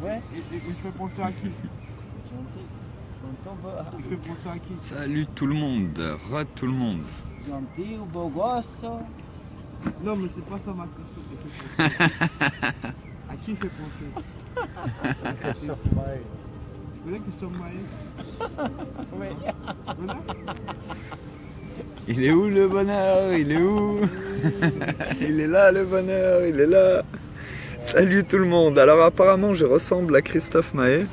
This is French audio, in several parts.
Ouais. Il fait penser à qui? Il fait penser à qui? Salut tout le monde, tout le monde. Gentil ou beau gosse? Non, mais c'est pas ça ma question. À qui il fait penser? Christophe Maé. Tu connais Christophe Maé? Oui. Tu connais? Il est où le bonheur? Il est où? Il est là le bonheur, il est là. Salut tout le monde. Alors apparemment je ressemble à Christophe Maé.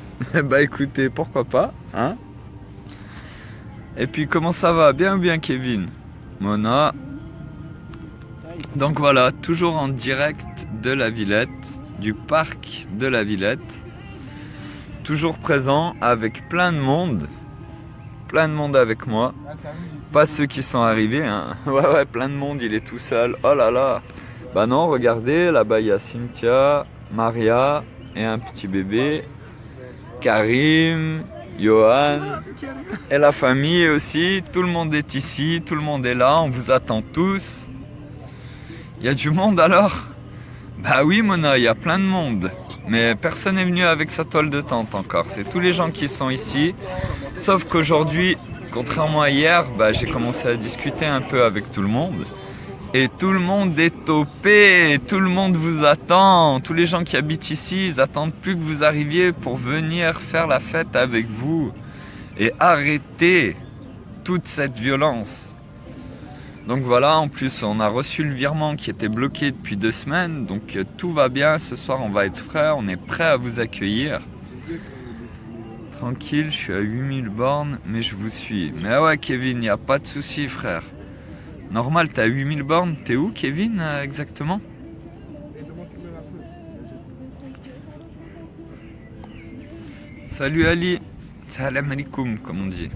Bah écoutez, pourquoi pas, hein? Et puis comment ça va? Bien ou bien Kevin? Mona. Donc voilà, toujours en direct de la Villette, du parc de la Villette. Toujours présent avec plein de monde. Plein de monde avec moi. Pas ceux qui sont arrivés, hein. Ouais, plein de monde, il est tout seul. Oh là là. Bah non, regardez, là-bas il y a Cynthia, Maria et un petit bébé. Karim, Johan et la famille aussi. Tout le monde est ici, tout le monde est là, on vous attend tous. Il y a du monde alors? Bah oui Mona, il y a plein de monde. Mais personne n'est venu avec sa toile de tente encore. C'est tous les gens qui sont ici. Sauf qu'aujourd'hui, contrairement à hier, bah, j'ai commencé à discuter un peu avec tout le monde. Et tout le monde est au paix, tout le monde vous attend. Tous les gens qui habitent ici, ils attendent plus que vous arriviez pour venir faire la fête avec vous. Et arrêter toute cette violence. Donc voilà, en plus on a reçu le virement qui était bloqué depuis 2 semaines. Donc tout va bien, ce soir on va être frais, on est prêt à vous accueillir. Tranquille, je suis à 8000 bornes, mais je vous suis. Mais ouais Kevin, il n'y a pas de souci frère. Normal, t'as 8000 bornes. T'es où, Kevin, exactement? Salut Ali. Salam alaikum, comme on dit.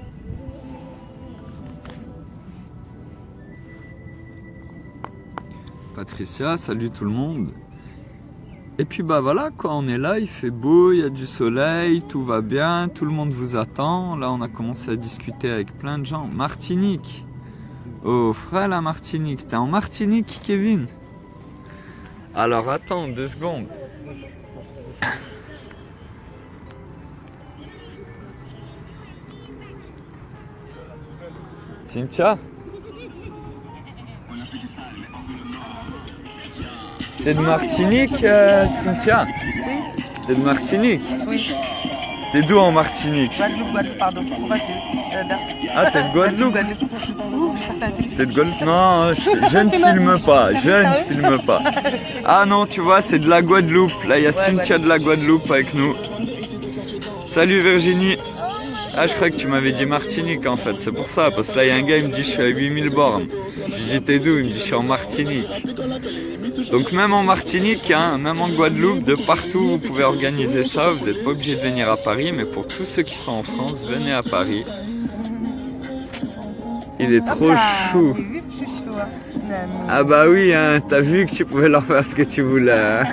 Patricia, salut tout le monde. Et puis bah voilà quoi, on est là, il fait beau, il y a du soleil, tout va bien, tout le monde vous attend. Là on a commencé à discuter avec plein de gens. Martinique. Oh frère la Martinique, t'es en Martinique Kevin? Alors attends 2 secondes. Cynthia? T'es de Martinique Cynthia? T'es de Martinique? Oui. T'es d'où en Martinique? Guadeloupe, pardon. Ah, t'es de Guadeloupe? T'es de Guadeloupe? Non, je ne filme pas, je ne filme pas. Ah non, tu vois, c'est de la Guadeloupe. Là, il y a Cynthia de la Guadeloupe avec nous. Salut Virginie. Ah, je crois que tu m'avais dit Martinique en fait, c'est pour ça. Parce que là, il y a un gars, il me dit je suis à 8000 bornes. Je lui dis t'es d'où? Il me dit je suis en Martinique. Donc même en Martinique, hein, même en Guadeloupe, de partout vous pouvez organiser ça. Vous n'êtes pas obligé de venir à Paris, mais pour tous ceux qui sont en France, venez à Paris. Il est trop chou. Ah bah oui, hein, t'as vu que tu pouvais leur faire ce que tu voulais. Hein.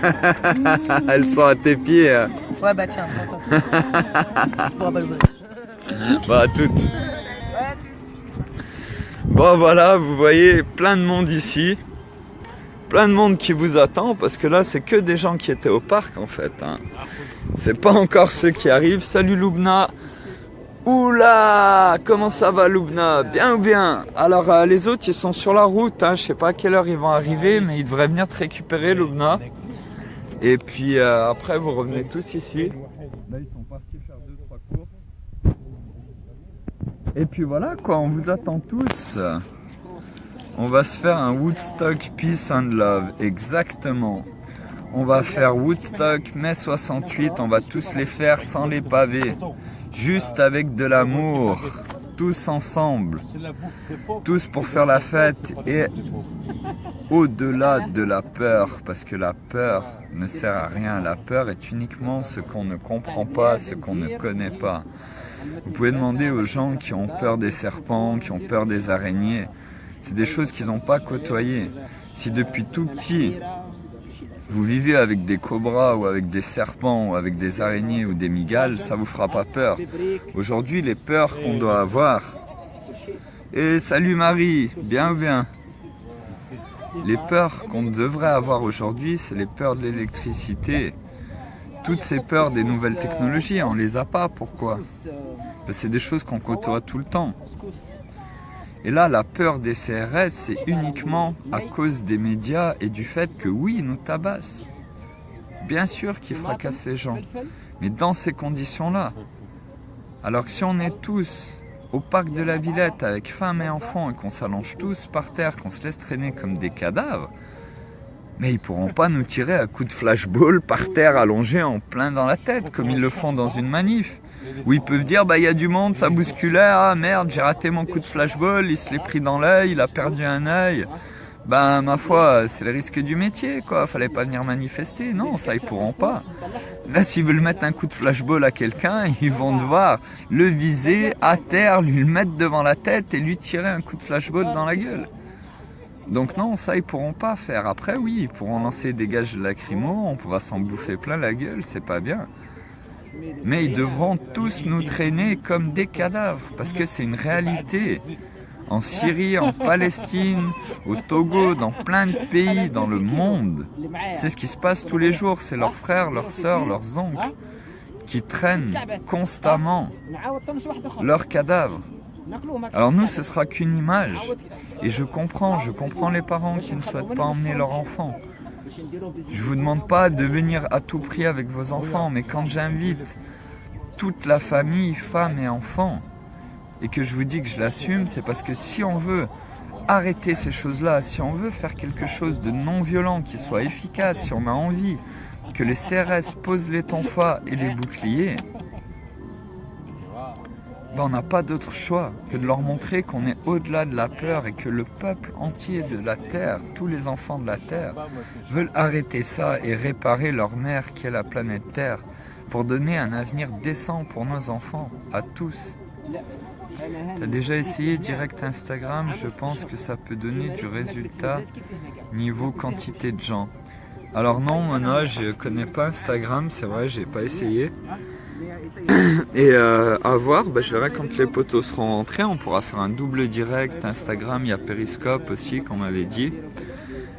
Elles sont à tes pieds. Hein. Ouais bah tiens, Bah à toutes. Bon voilà, vous voyez plein de monde ici. Plein de monde qui vous attend parce que là c'est que des gens qui étaient au parc en fait. Hein. C'est pas encore ceux qui arrivent. Salut Loubna. Oula, comment ça va Loubna? Bien ou bien? Alors les autres ils sont sur la route, hein. Je sais pas à quelle heure ils vont arriver, mais ils devraient venir te récupérer Loubna. Et puis après vous revenez tous ici. Là ils sont partis faire 2-3 courses. Et puis voilà quoi, on vous attend tous. On va se faire un Woodstock Peace and Love, exactement. On va faire Woodstock mai 68, on va tous les faire sans les pavés. Juste avec de l'amour, tous ensemble, tous pour faire la fête et au-delà de la peur, parce que la peur ne sert à rien. La peur est uniquement ce qu'on ne comprend pas, ce qu'on ne connaît pas. Vous pouvez demander aux gens qui ont peur des serpents, qui ont peur des araignées, c'est des choses qu'ils n'ont pas côtoyées. Si depuis tout petit, vous vivez avec des cobras ou avec des serpents ou avec des araignées ou des migales, ça vous fera pas peur. Aujourd'hui, les peurs qu'on doit avoir. Et salut Marie, bien ou bien? Les peurs qu'on devrait avoir aujourd'hui, c'est les peurs de l'électricité. Toutes ces peurs des nouvelles technologies, on les a pas. Pourquoi? C'est des choses qu'on côtoie tout le temps. Et là, la peur des CRS, c'est uniquement à cause des médias et du fait que oui, ils nous tabassent. Bien sûr qu'ils fracassent les gens, mais dans ces conditions-là. Alors que si on est tous au parc de la Villette avec femmes et enfants et qu'on s'allonge tous par terre, qu'on se laisse traîner comme des cadavres, mais ils pourront pas nous tirer à coups de flashball par terre allongés en plein dans la tête comme ils le font dans une manif. Où ils peuvent dire bah il y a du monde, ça bousculait, ah merde j'ai raté mon coup de flashball, il se l'est pris dans l'œil, il a perdu un œil. Ben ma foi c'est le risque du métier quoi, fallait pas venir manifester, non ça ils pourront pas. Là s'ils veulent mettre un coup de flashball à quelqu'un, ils vont devoir le viser à terre, lui le mettre devant la tête et lui tirer un coup de flashball dans la gueule. Donc non ça ils pourront pas faire. Après oui ils pourront lancer des gages lacrymaux, on pourra s'en bouffer plein la gueule, c'est pas bien. Mais ils devront tous nous traîner comme des cadavres, parce que c'est une réalité. En Syrie, en Palestine, au Togo, dans plein de pays, dans le monde. C'est ce qui se passe tous les jours, c'est leurs frères, leurs sœurs, leurs oncles qui traînent constamment leurs cadavres. Alors nous, ce sera qu'une image. Et je comprends les parents qui ne souhaitent pas emmener leur enfant. Je vous demande pas de venir à tout prix avec vos enfants, mais quand j'invite toute la famille, femmes et enfants, et que je vous dis que je l'assume, c'est parce que si on veut arrêter ces choses-là, si on veut faire quelque chose de non violent, qui soit efficace, si on a envie que les CRS posent les tonfas et les boucliers, ben on n'a pas d'autre choix que de leur montrer qu'on est au-delà de la peur et que le peuple entier de la Terre, tous les enfants de la Terre, veulent arrêter ça et réparer leur mère qui est la planète Terre pour donner un avenir décent pour nos enfants, à tous. T'as déjà essayé direct Instagram? Je pense que ça peut donner du résultat niveau quantité de gens. Alors non, Mona, je connais pas Instagram, c'est vrai, j'ai pas essayé. Et à voir, bah, je verrai quand les potos seront rentrés, on pourra faire un double direct Instagram, il y a Periscope aussi qu'on m'avait dit.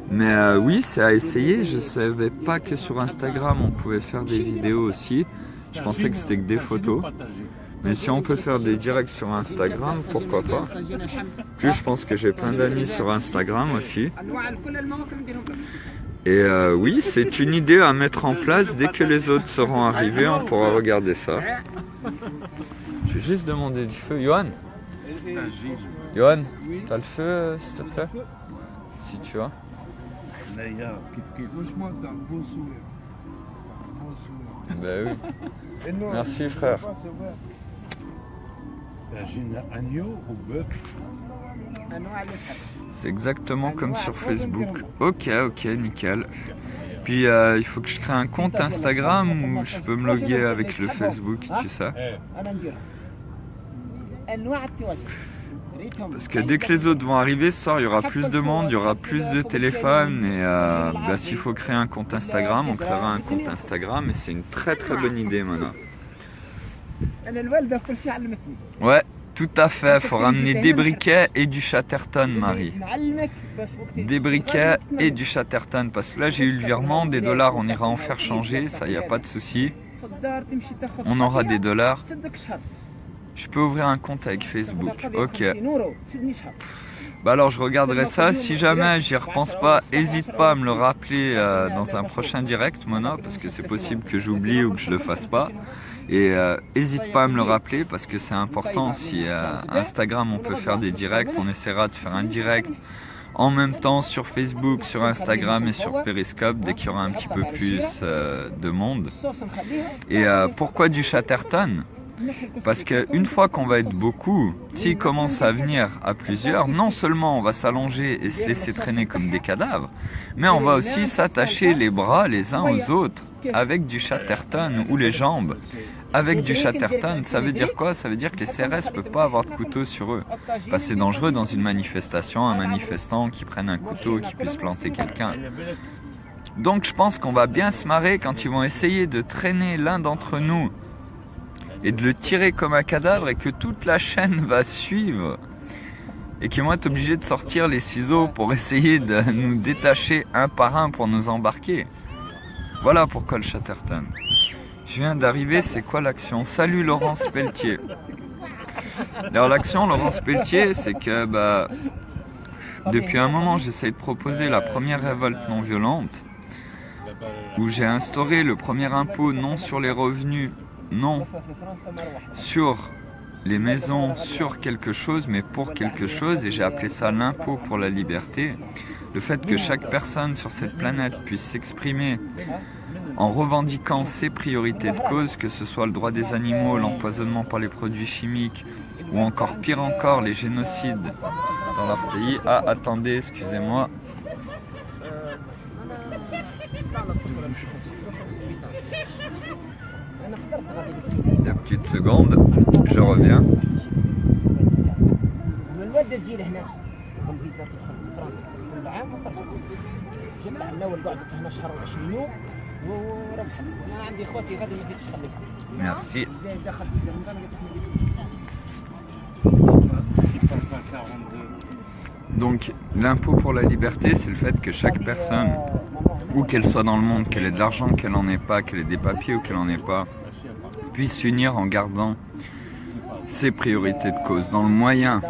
Mais oui, c'est à essayer, je savais pas que sur Instagram on pouvait faire des vidéos aussi, je pensais que c'était que des photos. Mais si on peut faire des directs sur Instagram, pourquoi pas. Puis je pense que j'ai plein d'amis sur Instagram aussi. Et oui, c'est une idée à mettre en place. Dès que les autres seront arrivés, on pourra regarder ça. Je vais juste demander du feu. Johan, t'as le feu, s'il te plaît? Si tu as. Franchement, t'as un beau sourire. Ben oui. Merci frère. Agneau ou bœuf? C'est exactement comme sur Facebook. Ok, nickel. Puis il faut que je crée un compte Instagram ou je peux me loguer avec le Facebook, tu sais. Parce que dès que les autres vont arriver ce soir, il y aura plus de monde, il y aura plus de téléphones. Et bah, s'il faut créer un compte Instagram, on créera un compte Instagram. Et c'est une très bonne idée, Mona. Ouais, tout à fait. Faut ramener des briquets et du Chatterton, Marie. Des briquets et du Chatterton. Parce que là, j'ai eu le virement, des dollars, on ira en faire changer. Ça, y a pas de souci. On aura des dollars. Je peux ouvrir un compte avec Facebook. Ok. Bah alors, je regarderai ça. Si jamais j'y repense pas, n'hésite pas à me le rappeler dans un prochain direct, Mona, parce que c'est possible que j'oublie ou que je le fasse pas. Et n'hésite pas à me le rappeler parce que c'est important. Si Instagram on peut faire des directs, on essaiera de faire un direct en même temps sur Facebook, sur Instagram et sur Periscope dès qu'il y aura un petit peu plus de monde. Et pourquoi du Chatterton? Parce qu'une fois qu'on va être beaucoup, s'ils commencent à venir à plusieurs, non seulement on va s'allonger et se laisser traîner comme des cadavres, mais on va aussi s'attacher les bras les uns aux autres avec du Chatterton ou les jambes avec du Chatterton. Ça veut dire quoi? Ça veut dire que les CRS ne peuvent pas avoir de couteau sur eux. Bah, c'est dangereux dans une manifestation, un manifestant qui prenne un couteau, qui puisse planter quelqu'un. Donc je pense qu'on va bien se marrer quand ils vont essayer de traîner l'un d'entre nous et de le tirer comme un cadavre et que toute la chaîne va suivre. et qui vont être obligés de sortir les ciseaux pour essayer de nous détacher un par un pour nous embarquer. Voilà pourquoi le Chatterton. Je viens d'arriver, c'est quoi l'action? Salut Laurence Pelletier. Alors l'action Laurence Pelletier, c'est que depuis un moment j'essaie de proposer la première révolte non violente, où j'ai instauré le premier impôt non sur les revenus, non sur les maisons, sur quelque chose, mais pour quelque chose, et j'ai appelé ça l'impôt pour la liberté. Le fait que chaque personne sur cette planète puisse s'exprimer en revendiquant ses priorités de cause, que ce soit le droit des animaux, l'empoisonnement par les produits chimiques, ou encore pire encore, les génocides dans leur pays. Ah, attendez, excusez-moi. 2 petites secondes, je reviens. Merci. Donc l'impôt pour la liberté, c'est le fait que chaque personne, où qu'elle soit dans le monde, qu'elle ait de l'argent, qu'elle n'en ait pas, qu'elle ait des papiers ou qu'elle n'en ait pas, puisse s'unir en gardant ses priorités de cause, dans le moyen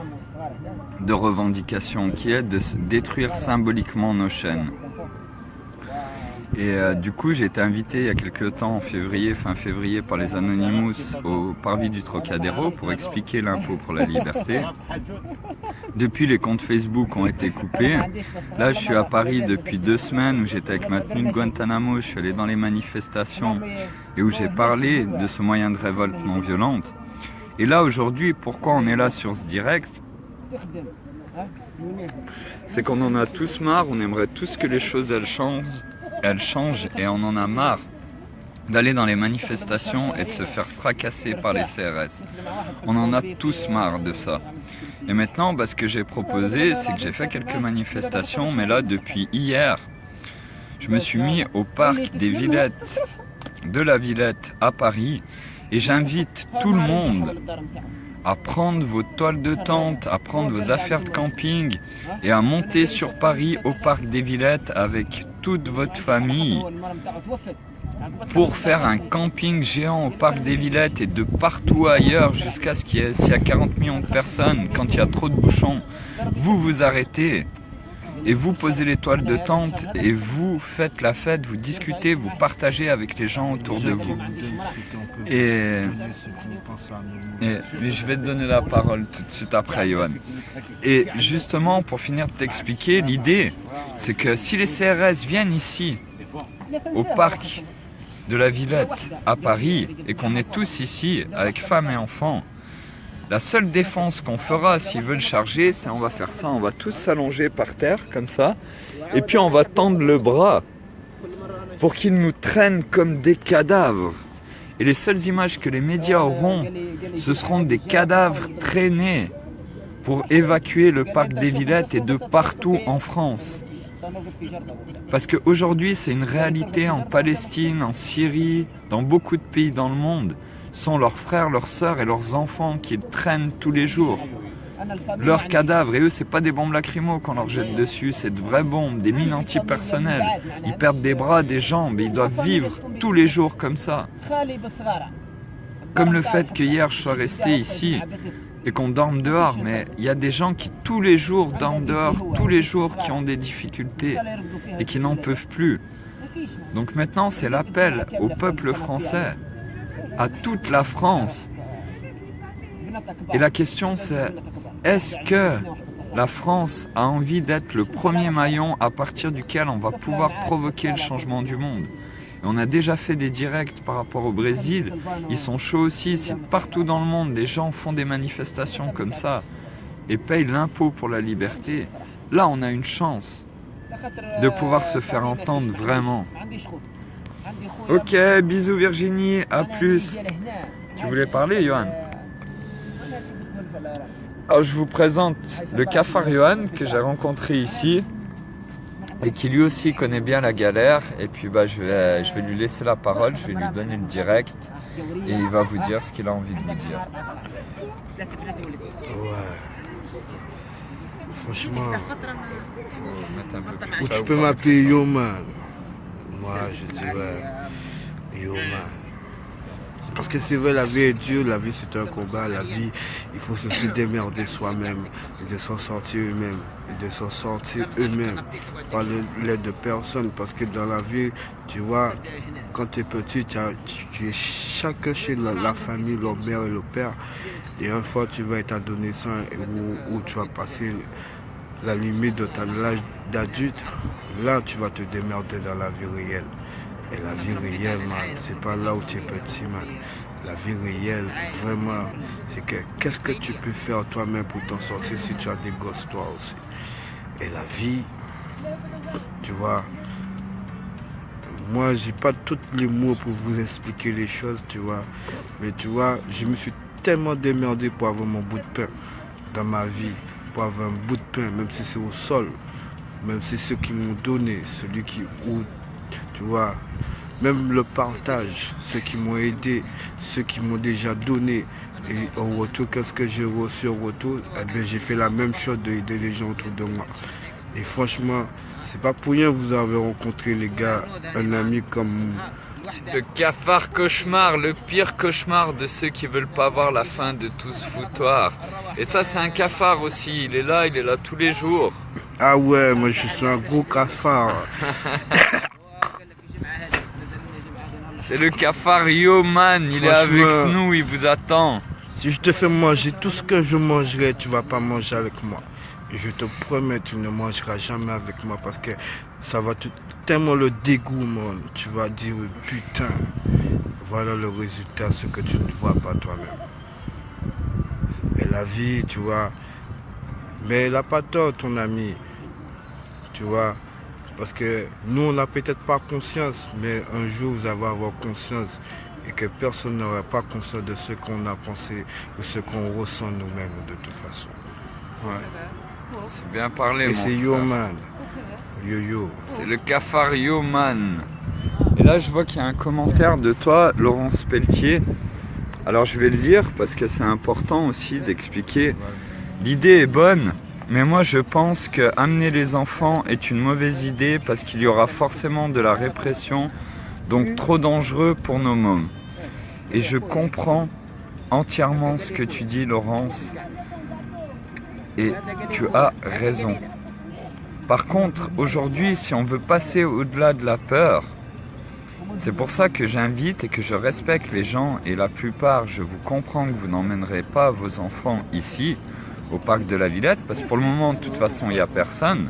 de revendication qui est de détruire symboliquement nos chaînes. Et du coup, j'ai été invité il y a quelques temps, en février, fin février, par les Anonymous au Parvis du Trocadéro pour expliquer l'impôt pour la liberté. Depuis, les comptes Facebook ont été coupés. Là, je suis à Paris depuis 2 semaines où j'étais avec ma tenue de Guantanamo. Je suis allé dans les manifestations et où j'ai parlé de ce moyen de révolte non violente. Et là, aujourd'hui, pourquoi on est là sur ce direct? C'est qu'on en a tous marre, on aimerait tous que les choses elles changent et on en a marre d'aller dans les manifestations et de se faire fracasser par les CRS. On en a tous marre de ça. Et maintenant, ce que j'ai proposé, c'est que j'ai fait quelques manifestations, mais là, depuis hier, je me suis mis au parc des Villettes, de la Villette à Paris, et j'invite tout le monde à prendre vos toiles de tente, à prendre vos affaires de camping et à monter sur Paris au parc des Villettes avec toute votre famille pour faire un camping géant au parc des Villettes et de partout ailleurs jusqu'à ce qu'il y ait, s'il y a 40 millions de personnes, quand il y a trop de bouchons, vous vous arrêtez et vous posez les toiles de tente et vous faites la fête, vous discutez, vous partagez avec les gens autour de vous. Et je vais te donner la parole tout de suite après, Johan. Et justement, pour finir de t'expliquer, l'idée, c'est que si les CRS viennent ici, au parc de la Villette à Paris, et qu'on est tous ici, avec femmes et enfants, la seule défense qu'on fera s'ils veulent charger, c'est on va faire ça, on va tous s'allonger par terre, comme ça, et puis on va tendre le bras pour qu'ils nous traînent comme des cadavres. Et les seules images que les médias auront, ce seront des cadavres traînés pour évacuer le parc des Villettes et de partout en France. Parce qu'aujourd'hui, c'est une réalité en Palestine, en Syrie, dans beaucoup de pays dans le monde. Ce sont leurs frères, leurs sœurs et leurs enfants qui traînent tous les jours. Leurs cadavres, et eux, c'est pas des bombes lacrymo qu'on leur jette dessus, c'est de vraies bombes, des mines antipersonnelles. Ils perdent des bras, des jambes, et ils doivent vivre tous les jours comme ça. Comme le fait que hier je sois resté ici et qu'on dorme dehors, mais il y a des gens qui tous les jours dorment dehors, tous les jours qui ont des difficultés et qui n'en peuvent plus. Donc maintenant, c'est l'appel au peuple français, à toute la France. Et la question c'est, est-ce que la France a envie d'être le premier maillon à partir duquel on va pouvoir provoquer le changement du monde? Et on a déjà fait des directs par rapport au Brésil, ils sont chauds aussi, si partout dans le monde les gens font des manifestations comme ça et payent l'impôt pour la liberté, là on a une chance de pouvoir se faire entendre vraiment. Ok, bisous Virginie, à plus. Tu voulais parler, Johan? Alors, je vous présente le cafard Johan que j'ai rencontré ici et qui lui aussi connaît bien la galère. Et puis je vais lui laisser la parole, je vais lui donner le direct et il va vous dire ce qu'il a envie de vous dire. Ouais. Franchement, Faut mettre un peu plus ou ça tu ou peux pas. m'appeler Yo Man. Moi, je dirais Yo Man. Parce que c'est vrai, la vie est dure, la vie c'est un combat, la vie, il faut se démerder soi-même et de s'en sortir eux-mêmes, et de s'en sortir eux-mêmes par l'aide de personne. Parce que dans la vie, tu vois, quand tu es petit, tu es chacun chez la famille, leur mère et le père. Et une fois tu vas être adolescent où tu vas passer la limite de l'âge d'adulte, là tu vas te démerder dans la vie réelle. Et la vie réelle, man, c'est pas là où tu es petit, man. La vie réelle, vraiment, c'est que qu'est-ce que tu peux faire toi-même pour t'en sortir si tu as des gosses toi aussi. Et la vie, tu vois, moi j'ai pas tous les mots pour vous expliquer les choses, tu vois. Mais tu vois, je me suis tellement démerdé pour avoir mon bout de pain dans ma vie, pour avoir un bout de pain, même si c'est au sol, même si ceux qui m'ont donné, celui qui, ou, tu vois, même le partage, ceux qui m'ont aidé, ceux qui m'ont déjà donné. Et en retour, qu'est-ce que j'ai reçu en retour? Eh bien, j'ai fait la même chose d'aider les gens autour de moi. Et franchement, c'est pas pour rien que vous avez rencontré les gars, un ami comme Le cafard cauchemar, le pire cauchemar de ceux qui veulent pas voir la fin de tout ce foutoir. Et ça, c'est un cafard aussi. Il est là tous les jours. ah ouais, moi je suis un gros cafard. C'est le cafard Yo Man. Il est avec Franchement, nous, il vous attend. Si je te fais manger tout ce que je mangerai, tu vas pas manger avec moi. Et je te promets, tu ne mangeras jamais avec moi parce que ça va tellement le dégoût, man. Tu vas dire, putain, voilà le résultat, ce que tu ne vois pas toi-même. Et la vie, tu vois, mais elle n'a pas tort, ton ami. Tu vois, parce que nous, on n'a peut-être pas conscience, mais un jour, vous allez avoir conscience et que personne n'aura pas conscience de ce qu'on a pensé ou ce qu'on ressent nous-mêmes de toute façon. Ouais. C'est bien parlé, Et mon c'est Yo frère. Man. Yo. C'est le cafard Yo Man. Et là, je vois qu'il y a un commentaire de toi, Laurence Pelletier. Alors, je vais le lire parce que c'est important aussi d'expliquer. L'idée est bonne, mais moi, je pense que amener les enfants est une mauvaise idée parce qu'il y aura forcément de la répression, donc trop dangereux pour nos mômes. Et je comprends entièrement ce que tu dis, Laurence. Et tu as raison. Par contre, aujourd'hui, si on veut passer au-delà de la peur, c'est pour ça que j'invite et que je respecte les gens, et la plupart, je vous comprends que vous n'emmènerez pas vos enfants ici, au parc de la Villette, parce que pour le moment, de toute façon, il n'y a personne.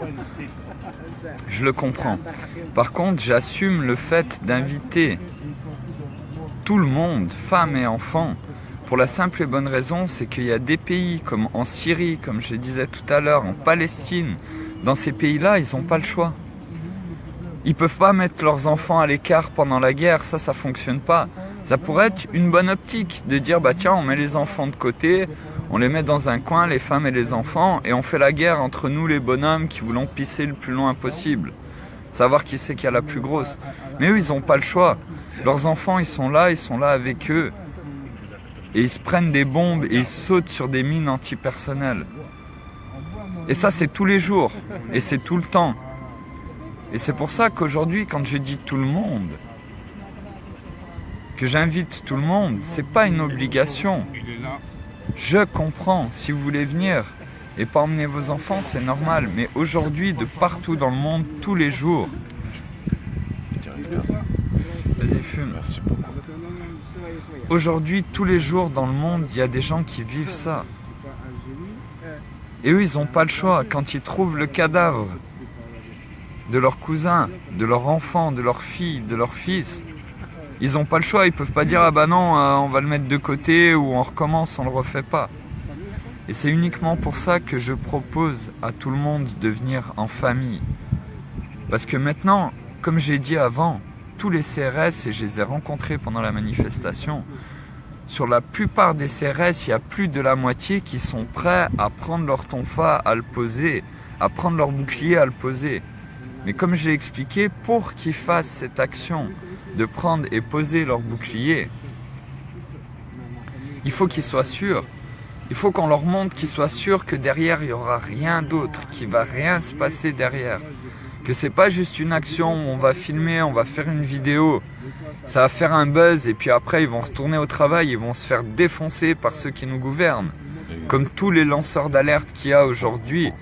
Je le comprends. Par contre, j'assume le fait d'inviter tout le monde, femmes et enfants, pour la simple et bonne raison, c'est qu'il y a des pays comme en Syrie, comme je disais tout à l'heure, en Palestine. Dans ces pays-là, ils n'ont pas le choix. Ils ne peuvent pas mettre leurs enfants à l'écart pendant la guerre, ça ne fonctionne pas. Ça pourrait être une bonne optique de dire, bah tiens, on met les enfants de côté, on les met dans un coin, les femmes et les enfants, et on fait la guerre entre nous, les bonhommes, qui voulons pisser le plus loin possible. Savoir qui c'est qui a la plus grosse. Mais eux, ils n'ont pas le choix. Leurs enfants, ils sont là avec eux. Et ils se prennent des bombes et ils sautent sur des mines antipersonnelles. Et ça, c'est tous les jours. Et c'est tout le temps. Et c'est pour ça qu'aujourd'hui, quand je dis tout le monde, que j'invite tout le monde, c'est pas une obligation. Je comprends. Si vous voulez venir et pas emmener vos enfants, c'est normal. Mais aujourd'hui, de partout dans le monde, tous les jours. Vas-y, fume. Merci beaucoup. Aujourd'hui, tous les jours dans le monde, il y a des gens qui vivent ça. Et eux, ils n'ont pas le choix. Quand ils trouvent le cadavre de leur cousin, de leur enfant, de leur fille, de leur fils, ils n'ont pas le choix. Ils ne peuvent pas dire « Ah bah non, on va le mettre de côté » ou « On recommence, on ne le refait pas ». Et c'est uniquement pour ça que je propose à tout le monde de venir en famille. Parce que maintenant, comme j'ai dit avant, tous les CRS, et je les ai rencontrés pendant la manifestation, sur la plupart des CRS, il y a plus de la moitié qui sont prêts à prendre leur tonfa, à le poser, à prendre leur bouclier, à le poser. Mais comme je l'ai expliqué, pour qu'ils fassent cette action de prendre et poser leur bouclier, il faut qu'ils soient sûrs Il faut qu'on leur montre qu'ils soient sûrs que derrière, il n'y aura rien d'autre, qu'il ne va rien se passer derrière. Que c'est pas juste une action où on va filmer, on va faire une vidéo, ça va faire un buzz et puis après ils vont retourner au travail, ils vont se faire défoncer par ceux qui nous gouvernent. Comme tous les lanceurs d'alerte qu'il y a aujourd'hui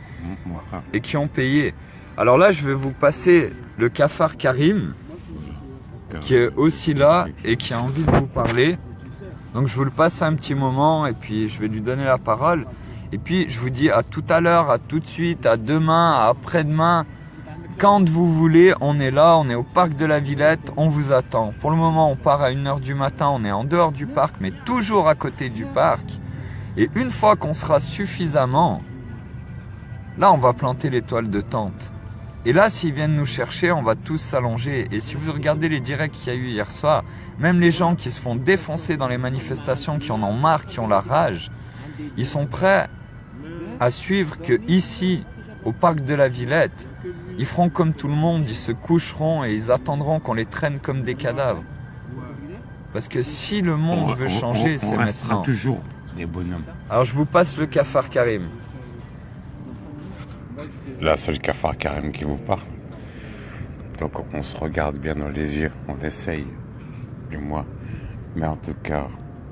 et qui ont payé. Alors là, je vais vous passer le cafard Karim, qui est aussi là et qui a envie de vous parler. Donc je vous le passe un petit moment et puis je vais lui donner la parole. Et puis je vous dis à tout à l'heure, à tout de suite, à demain, à après-demain. Quand vous voulez, on est là, on est au parc de la Villette, on vous attend. Pour le moment, on part à 1h du matin, on est en dehors du parc, mais toujours à côté du parc. Et une fois qu'on sera suffisamment, là, on va planter les toiles de tente. Et là, s'ils viennent nous chercher, on va tous s'allonger. Et si vous regardez les directs qu'il y a eu hier soir, même les gens qui se font défoncer dans les manifestations, qui en ont marre, qui ont la rage, ils sont prêts à suivre que ici, au parc de la Villette, ils feront comme tout le monde, ils se coucheront et ils attendront qu'on les traîne comme des cadavres. Parce que si le monde veut changer, c'est maintenant. Toujours des bonhommes. Alors je vous passe le cafard Karim. Là, c'est le cafard Karim qui vous parle. Donc on se regarde bien dans les yeux, on essaye, du moins. Mais en tout cas,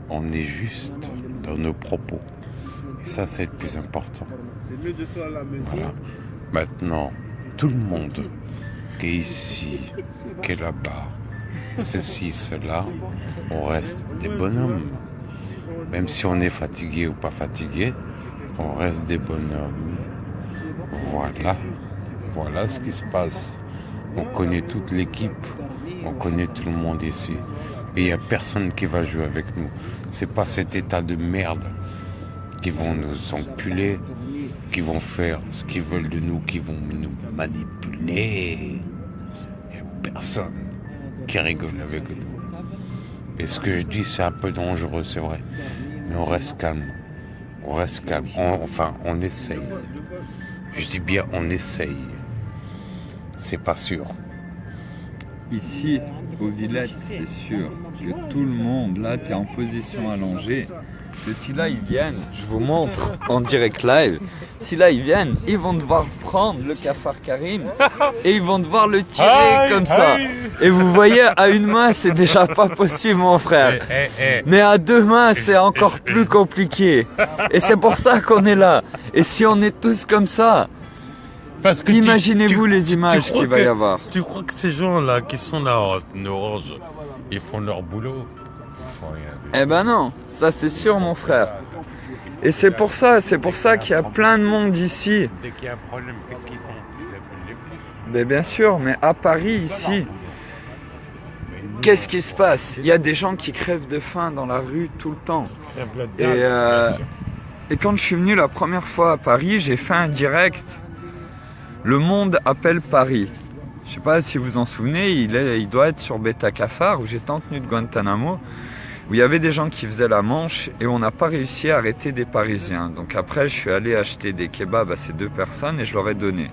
on est juste dans nos propos. Et ça, c'est le plus important. Voilà. Maintenant, tout le monde qui est ici, qui est là-bas, ceci, cela, on reste des bonhommes. Même si on est fatigué ou pas fatigué, on reste des bonhommes. Voilà ce qui se passe. On connaît toute l'équipe, on connaît tout le monde ici. Et il n'y a personne qui va jouer avec nous. C'est pas cet état de merde qui vont nous enculer, qui vont faire ce qu'ils veulent de nous, qui vont nous manipuler. Il n'y a personne qui rigole avec nous. Et ce que je dis, c'est un peu dangereux, c'est vrai. Mais on reste calme. On reste calme. On essaye. Je dis bien, on essaye. C'est pas sûr. Ici, aux Villettes, c'est sûr que tout le monde, là, tu es en position allongée. Que si là, ils viennent, je vous montre en direct live, si là, ils viennent, ils vont devoir prendre le cafard Karim et ils vont devoir le tirer comme ça. Et vous voyez, à une main, c'est déjà pas possible, mon frère. Mais à deux mains, c'est encore plus compliqué. Et c'est pour ça qu'on est là. Et si on est tous comme ça, imaginez-vous les images qu'il va y avoir. Tu crois que ces gens-là qui sont là en orange, ils font leur boulot? Eh ben non, ça c'est sûr, mon frère. Et c'est pour ça qu'il y a plein de monde ici. Dès qu'il y a un problème, qu'est-ce qu'ils font? Ils appellent les plus. Mais bien sûr, mais à Paris, ici, qu'est-ce qui se passe? Il y a des gens qui crèvent de faim dans la rue tout le temps. Et quand je suis venu la première fois à Paris, j'ai fait un direct. Le Monde appelle Paris. Je sais pas si vous vous en souvenez, il doit être sur Beta Cafard, où j'étais en tenue de Guantanamo, où il y avait des gens qui faisaient la manche et on n'a pas réussi à arrêter des Parisiens. Donc après, je suis allé acheter des kebabs à ces deux personnes et je leur ai donné.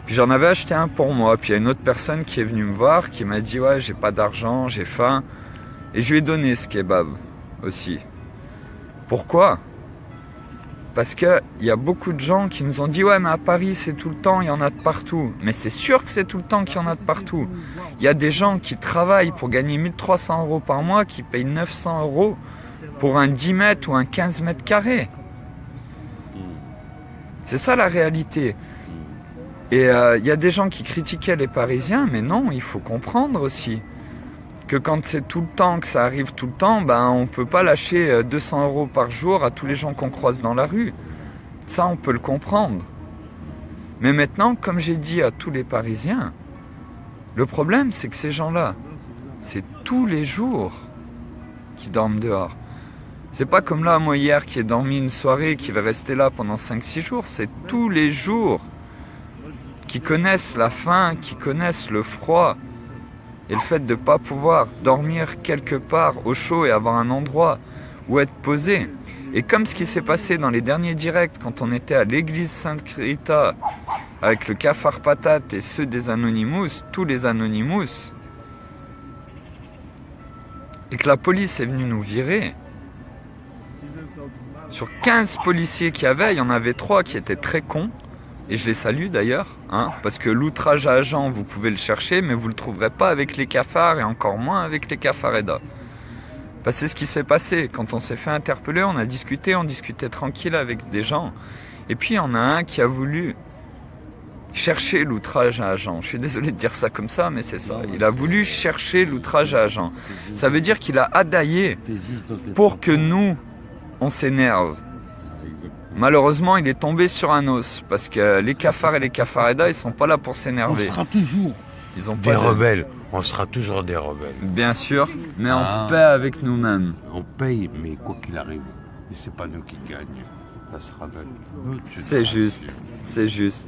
Puis j'en avais acheté un pour moi. Puis il y a une autre personne qui est venue me voir, qui m'a dit « Ouais, j'ai pas d'argent, j'ai faim. » Et je lui ai donné ce kebab aussi. Pourquoi ? Parce qu'il y a beaucoup de gens qui nous ont dit « Ouais, mais à Paris, c'est tout le temps, il y en a de partout. » Mais c'est sûr que c'est tout le temps qu'il y en a de partout. Il y a des gens qui travaillent pour gagner 1300 € par mois, qui payent 900 € pour un 10 mètres ou un 15 mètres carrés. C'est ça la réalité. Et il y a des gens qui critiquaient les Parisiens, mais non, il faut comprendre aussi que quand c'est tout le temps, que ça arrive tout le temps, ben on peut pas lâcher 200 € par jour à tous les gens qu'on croise dans la rue. Ça, on peut le comprendre. Mais maintenant, comme j'ai dit à tous les Parisiens, le problème, c'est que ces gens-là, c'est tous les jours qu'ils dorment dehors. C'est pas comme là, moi hier, qui ai dormi une soirée, qui va rester là pendant 5-6 jours. C'est tous les jours qui connaissent la faim, qui connaissent le froid. Et le fait de ne pas pouvoir dormir quelque part au chaud et avoir un endroit où être posé. Et comme ce qui s'est passé dans les derniers directs, quand on était à l'église Sainte-Rita, avec le cafard patate et ceux des Anonymous, tous les Anonymous, et que la police est venue nous virer, Sur 15 policiers qu'il y avait, il y en avait 3 qui étaient très cons. Et je les salue d'ailleurs, hein, parce que l'outrage à agent, vous pouvez le chercher, mais vous ne le trouverez pas avec les cafards et encore moins avec les cafareda. Bah, c'est ce qui s'est passé. Quand on s'est fait interpeller, on a discuté, on discutait tranquille avec des gens. Et puis il y en a un qui a voulu chercher l'outrage à agent. Je suis désolé de dire ça comme ça, mais c'est ça. Il a voulu chercher l'outrage à agent. Ça veut dire qu'il a adaillé pour que nous, on s'énerve. Malheureusement, il est tombé sur un os, parce que les cafards et les cafaredas, ils sont pas là pour s'énerver. On sera toujours Ils ont des pas rebelles. On sera toujours des rebelles. Bien sûr, mais en paix avec nous-mêmes. On paye, mais quoi qu'il arrive, c'est pas nous qui gagnons. Ça sera notre C'est juste, c'est juste.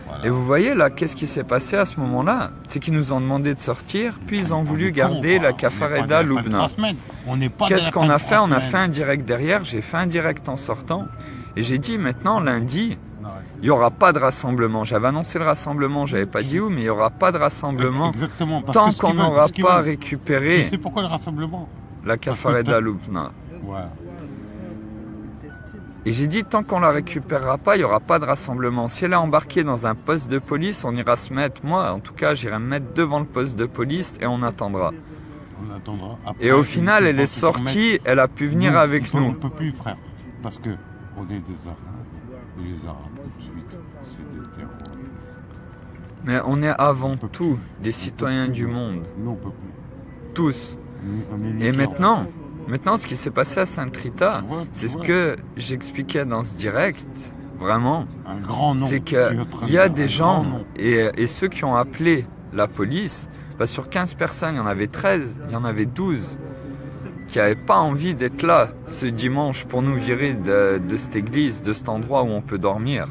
Voilà. Et vous voyez là, qu'est-ce qui s'est passé à ce moment-là? C'est qu'ils nous ont demandé de sortir, puis ils ont voulu garder la cafareda Lubna. Qu'est-ce qu'on a fait? On a fait un direct derrière, j'ai fait un direct en sortant, et j'ai dit maintenant lundi, il n'y aura pas de rassemblement. J'avais annoncé le rassemblement, j'avais pas dit où, mais il n'y aura pas de rassemblement tant qu'on n'aura pas récupéré. Tu sais pourquoi le rassemblement? La cafareda Lubna. Ouais. Et j'ai dit, tant qu'on la récupérera pas, il n'y aura pas de rassemblement. Si elle est embarquée dans un poste de police, on ira se mettre, moi en tout cas, j'irai me mettre devant le poste de police et on attendra. On attendra. Après, et au final, elle est sortie, elle a pu venir avec nous. On ne peut plus, frère, parce que on est des Arabes. Et les Arabes, tout de suite, c'est des terroristes. Mais on est avant tout des citoyens du monde. Nous, on peut plus. Tous. On est et maintenant, ce qui s'est passé à Sainte-Rita, c'est ce que j'expliquais dans ce direct, vraiment, c'est qu'il y a des gens, et ceux qui ont appelé la police, bah sur 15 personnes, il y en avait 13, il y en avait 12 qui n'avaient pas envie d'être là ce dimanche pour nous virer de cette église, de cet endroit où on peut dormir.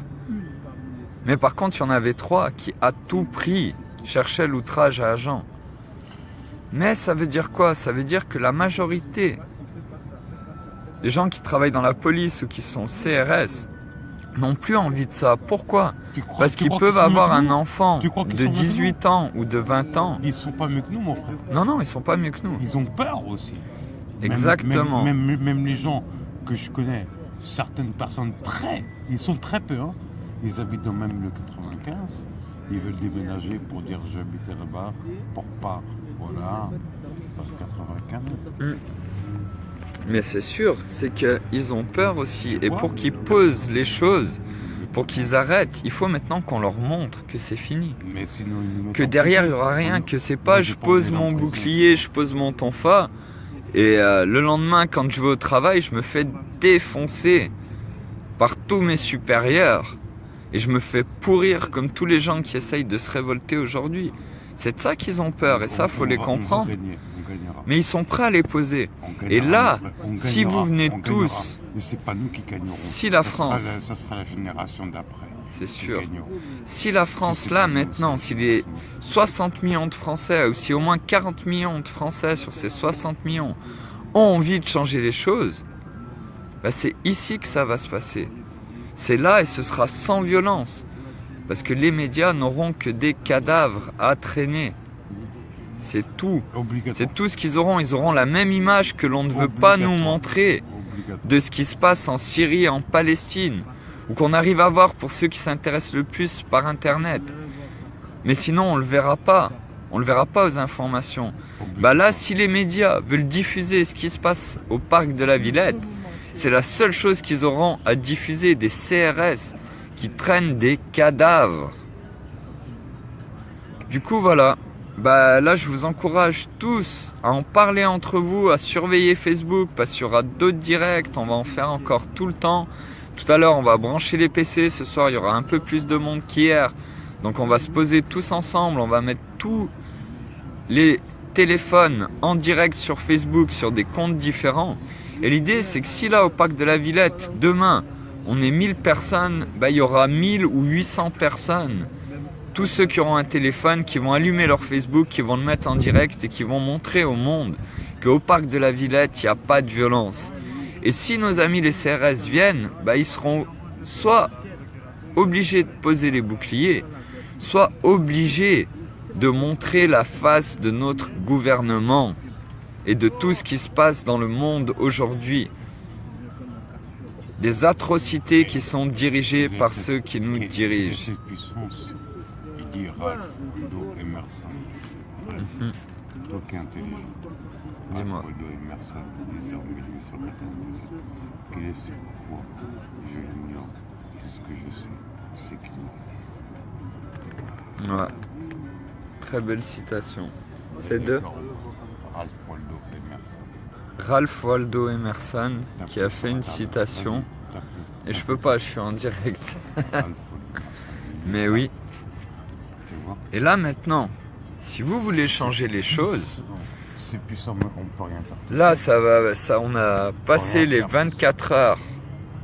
Mais par contre, il y en avait 3 qui, à tout prix, cherchaient l'outrage à agent. Mais ça veut dire quoi? Ça veut dire que la majorité des gens qui travaillent dans la police ou qui sont CRS n'ont plus envie de ça. Pourquoi? Parce qu'ils peuvent avoir un enfant de 18 ans ou de 20 ans. Ils sont pas mieux que nous, mon frère. Non, non, ils sont pas mieux que nous. Ils ont peur aussi. Exactement. Même les gens que je connais, certaines personnes ils sont très peu. Hein. Ils habitent dans même le 95. Ils veulent déménager pour dire j'habitais là-bas pour pas. Voilà, vers 95. Mais c'est sûr, c'est qu'ils ont peur aussi. Et pour qu'ils posent les choses, pour qu'ils arrêtent, il faut maintenant qu'on leur montre que c'est fini. Mais sinon, que derrière, il n'y aura rien, que c'est pas je pose mon bouclier, je pose mon tonfa, et le lendemain, quand je vais au travail, je me fais défoncer par tous mes supérieurs. Et je me fais pourrir comme tous les gens qui essayent de se révolter aujourd'hui. C'est de ça qu'ils ont peur, et ça, faut les comprendre. Mais ils sont prêts à les poser. Et là, si vous venez tous, c'est pas nous qui gagnerons. Si la France, ça sera la génération d'après. C'est sûr. Si la France, là, maintenant, si les 60 millions de Français, ou si au moins 40 millions de Français sur ces 60 millions ont envie de changer les choses, bah c'est ici que ça va se passer. C'est là et ce sera sans violence. Parce que les médias n'auront que des cadavres à traîner. C'est tout. C'est tout ce qu'ils auront. Ils auront la même image que l'on ne veut pas nous montrer de ce qui se passe en Syrie et en Palestine. Ou qu'on arrive à voir pour ceux qui s'intéressent le plus par Internet. Mais sinon, on ne le verra pas. On ne le verra pas aux informations. Bah là, si les médias veulent diffuser ce qui se passe au parc de la Villette, c'est la seule chose qu'ils auront à diffuser, des CRS qui traînent des cadavres. Du coup, voilà. Bah là, je vous encourage tous à en parler entre vous, à surveiller Facebook, parce qu'il y aura d'autres directs, on va en faire encore tout le temps. Tout à l'heure, on va brancher les PC. Ce soir, il y aura un peu plus de monde qu'hier. Donc, on va se poser tous ensemble. On va mettre tous les téléphones en direct sur Facebook, sur des comptes différents. Et l'idée, c'est que si là, au parc de la Villette, demain, on est 1000 personnes, bah, il y aura 1000 ou 800 personnes. Tous ceux qui auront un téléphone, qui vont allumer leur Facebook, qui vont le mettre en direct et qui vont montrer au monde qu'au parc de la Villette, il n'y a pas de violence. Et si nos amis les CRS viennent, bah, ils seront soit obligés de poser les boucliers, soit obligés de montrer la face de notre gouvernement et de tout ce qui se passe dans le monde aujourd'hui. des atrocités qui sont dirigées par ceux qui nous dirigent. Cette puissance, il dit Ralph Waldo Emerson. Toi qui es intelligent. Dis-moi. Ralph Waldo Emerson disait en 1897 quel est ce pourquoi je l'ignore. Tout ce que je sais, c'est qu'il existe. Ouais. Très belle citation. C'est de Ralph Waldo Emerson. Ralph Waldo Emerson qui a fait une citation. Et je peux pas, je suis en direct. Ralph Waldo Emerson. Mais oui. Tu vois? Et là maintenant, si vous voulez changer les choses, C'est puissant, mais on peut rien faire. là on a passé les 24 heures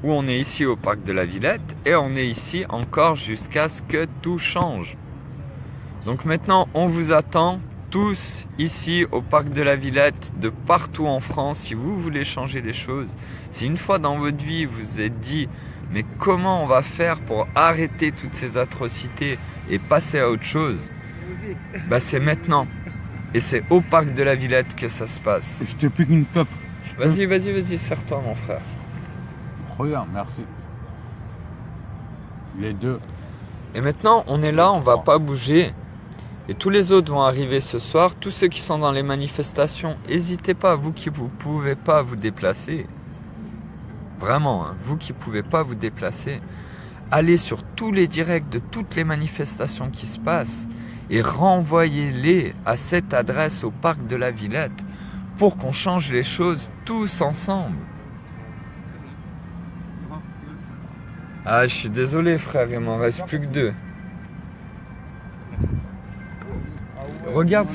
où on est ici au parc de la Villette et on est ici encore jusqu'à ce que tout change. Donc maintenant, on vous attend tous ici au parc de la Villette, de partout en France, si vous voulez changer les choses. Si une fois dans votre vie, vous vous êtes dit, mais comment on va faire pour arrêter toutes ces atrocités et passer à autre chose? Bah c'est maintenant. Et c'est au parc de la Villette que ça se passe. Je te pique une clope. Vas-y, serre-toi mon frère. Regarde, merci. Les deux. Et maintenant, on est là, on va pas bouger. Et tous les autres vont arriver ce soir. Tous ceux qui sont dans les manifestations, n'hésitez pas, vous qui vous pouvez pas vous déplacer. Vraiment, hein, vous qui pouvez pas vous déplacer. Allez sur tous les directs de toutes les manifestations qui se passent et renvoyez-les à cette adresse au parc de la Villette pour qu'on change les choses tous ensemble. Ah, je suis désolé frère, il m'en reste plus que 2. Regarde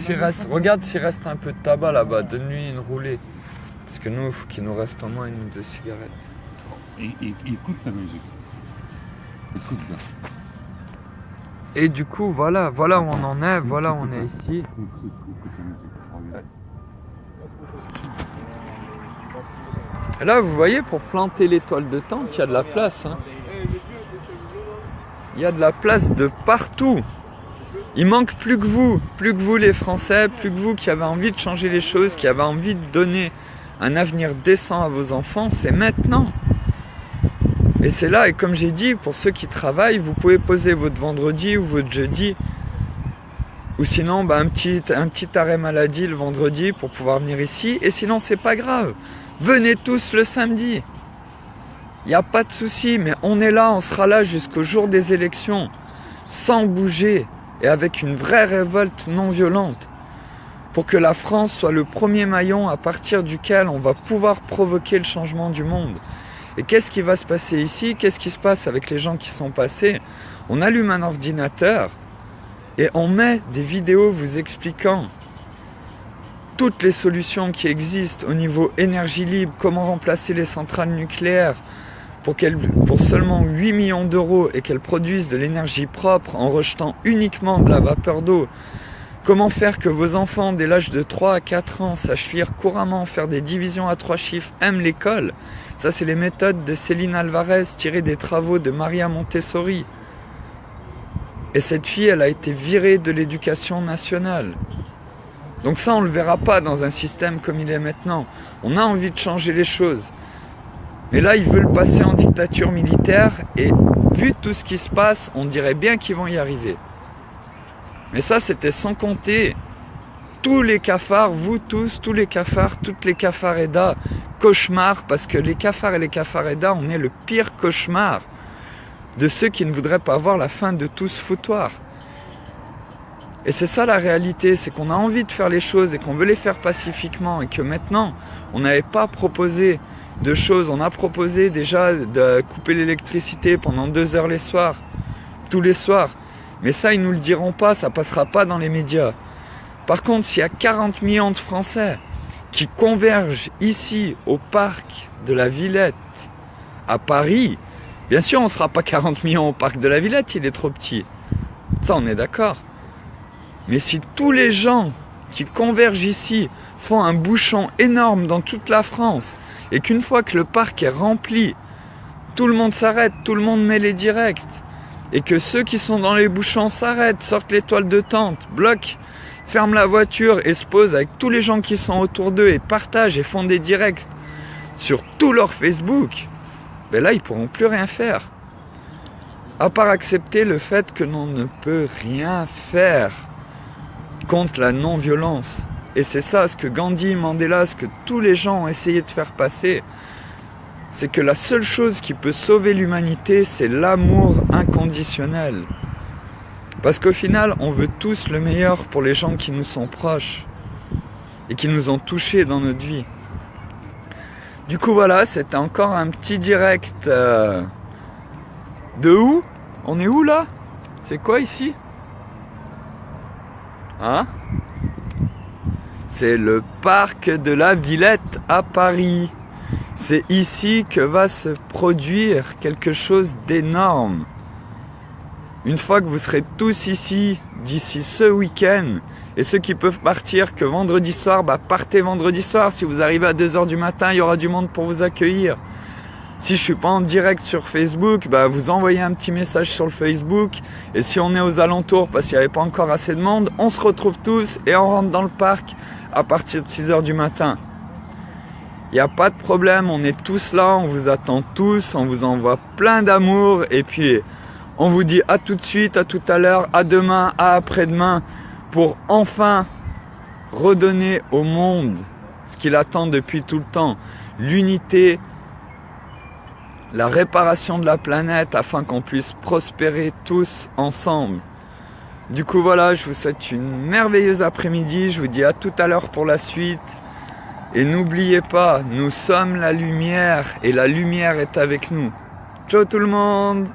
s'il reste un peu de tabac là-bas, donne-lui une roulée. Parce que nous, il faut qu'il nous reste au moins 1 ou 2 cigarettes. Écoute la musique. Écoute bien. Et du coup, voilà où on en est, voilà où on est ici. Et là, vous voyez, pour planter l'étoile de tente, il y a de la place. Hein. Il y a de la place de partout. Il manque plus que vous les Français, plus que vous qui avez envie de changer les choses, qui avez envie de donner un avenir décent à vos enfants, c'est maintenant. Et c'est là, et comme j'ai dit, pour ceux qui travaillent, vous pouvez poser votre vendredi ou votre jeudi, ou sinon un petit arrêt maladie le vendredi pour pouvoir venir ici, et sinon c'est pas grave. Venez tous le samedi. Il n'y a pas de souci, mais on est là, on sera là jusqu'au jour des élections, sans bouger, et avec une vraie révolte non violente, pour que la France soit le premier maillon à partir duquel on va pouvoir provoquer le changement du monde. Et qu'est-ce qui va se passer ici? Qu'est-ce qui se passe avec les gens qui sont passés? On allume un ordinateur et on met des vidéos vous expliquant toutes les solutions qui existent au niveau énergie libre, comment remplacer les centrales nucléaires pour seulement 8 millions d'euros et qu'elles produisent de l'énergie propre en rejetant uniquement de la vapeur d'eau. Comment faire que vos enfants dès l'âge de 3 à 4 ans sachent lire couramment, faire des divisions à 3 chiffres, aiment l'école. Ça, c'est les méthodes de Céline Alvarez tirées des travaux de Maria Montessori. Et cette fille, elle a été virée de l'éducation nationale. Donc ça, on ne le verra pas dans un système comme il est maintenant. On a envie de changer les choses. Mais là, ils veulent passer en dictature militaire et vu tout ce qui se passe, on dirait bien qu'ils vont y arriver. Mais ça, c'était sans compter tous les cafards, vous tous, tous les cafards, toutes les cafaredas, cauchemars, parce que les cafards et les cafaredas, on est le pire cauchemar de ceux qui ne voudraient pas voir la fin de tout ce foutoir. Et c'est ça la réalité, c'est qu'on a envie de faire les choses et qu'on veut les faire pacifiquement et que maintenant, on n'avait pas proposé de choses. On a proposé déjà de couper l'électricité pendant 2 heures les soirs, tous les soirs. Mais ça, ils nous le diront pas, ça passera pas dans les médias. Par contre, s'il y a 40 millions de Français qui convergent ici au parc de la Villette, à Paris, bien sûr, on ne sera pas 40 millions au parc de la Villette, il est trop petit. Ça, on est d'accord. Mais si tous les gens qui convergent ici font un bouchon énorme dans toute la France, et qu'une fois que le parc est rempli, tout le monde s'arrête, tout le monde met les directs, et que ceux qui sont dans les bouchons s'arrêtent, sortent les toiles de tente, bloquent, ferment la voiture et se posent avec tous les gens qui sont autour d'eux et partagent et font des directs sur tout leur Facebook, ben là ils pourront plus rien faire. À part accepter le fait que l'on ne peut rien faire contre la non-violence. Et c'est ça, ce que Gandhi, Mandela, ce que tous les gens ont essayé de faire passer, c'est que la seule chose qui peut sauver l'humanité, c'est l'amour inconditionnel. Parce qu'au final, on veut tous le meilleur pour les gens qui nous sont proches et qui nous ont touchés dans notre vie. Du coup voilà, c'était encore un petit direct de où? On est où là? C'est quoi ici? Hein? C'est le parc de la Villette à Paris. C'est ici que va se produire quelque chose d'énorme. Une fois que vous serez tous ici, d'ici ce week-end, et ceux qui peuvent partir que vendredi soir, bah partez vendredi soir. Si vous arrivez à 2 h du matin, il y aura du monde pour vous accueillir. Si je suis pas en direct sur Facebook, bah vous envoyez un petit message sur le Facebook. Et si on est aux alentours, parce qu'il n'y avait pas encore assez de monde, on se retrouve tous et on rentre dans le parc à partir de 6 h du matin. Il n'y a pas de problème, on est tous là, on vous attend tous, on vous envoie plein d'amour. Et puis, on vous dit à tout de suite, à tout à l'heure, à demain, à après-demain, pour enfin redonner au monde ce qu'il attend depuis tout le temps. L'unité, la réparation de la planète afin qu'on puisse prospérer tous ensemble. Du coup voilà, je vous souhaite une merveilleuse après-midi, je vous dis à tout à l'heure pour la suite. Et n'oubliez pas, nous sommes la lumière et la lumière est avec nous. Ciao tout le monde!